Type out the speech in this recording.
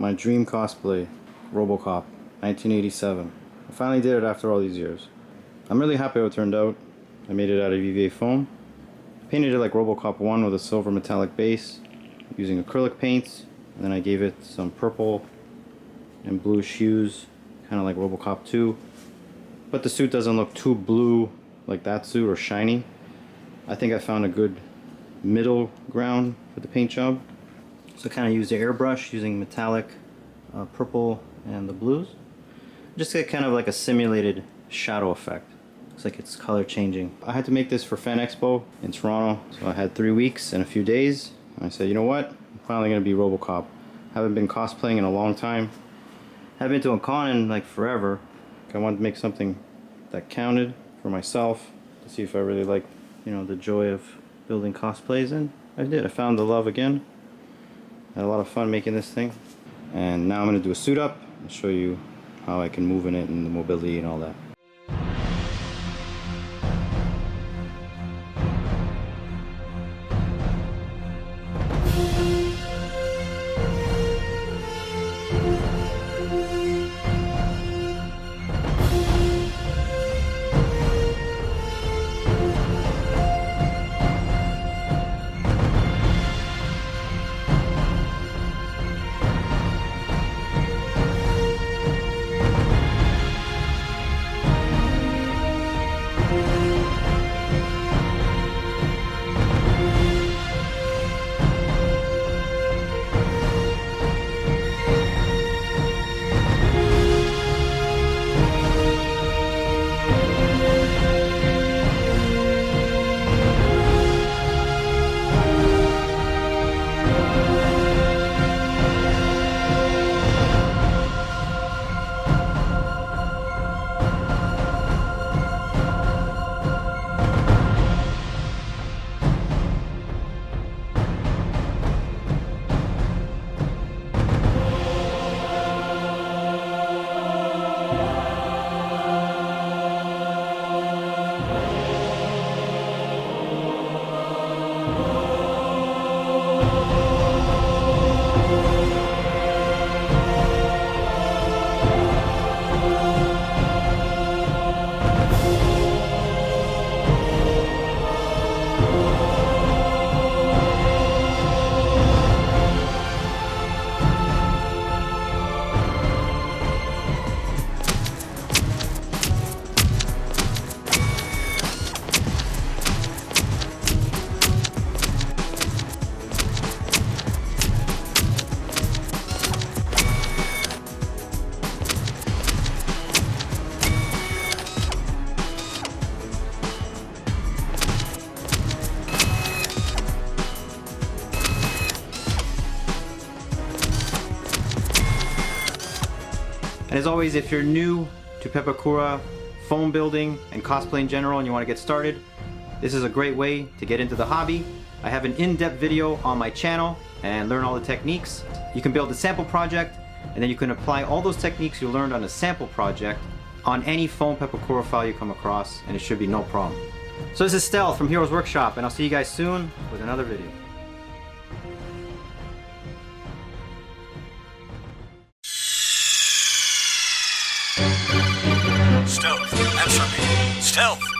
my dream cosplay, RoboCop, 1987. I finally did it after all these years. I'm really happy how it turned out. I made it out of EVA foam. I painted it like RoboCop 1 with a silver metallic base using acrylic paints, and then I gave it some purple and blue hues, kind of like RoboCop 2. But the suit doesn't look too blue like that suit or shiny. I think I found a good middle ground for the paint job. So I kind of used the airbrush using metallic purple and the blues. Just get kind of like a simulated shadow effect. Looks like it's color changing. I had to make this for Fan Expo in Toronto, so I had 3 weeks and a few days. And I said, you know what? I'm finally gonna be RoboCop. Haven't been cosplaying in a long time. Haven't been to a con in like forever. I wanted to make something that counted for myself to see if I really liked, you know, the joy of building cosplays, and I did. I found the love again. Had a lot of fun making this thing, and now I'm going to do a suit up and show you how I can move in it and the mobility and all that. And as always, if you're new to Pepakura, foam building, and cosplay in general, and you want to get started, this is a great way to get into the hobby. I have an in-depth video on my channel and learn all the techniques. You can build a sample project, and then you can apply all those techniques you learned on a sample project on any foam Pepakura file you come across, and it should be no problem. So this is Stealth from Heroes Workshop, and I'll see you guys soon with another video. Stealth, answer me. Stealth!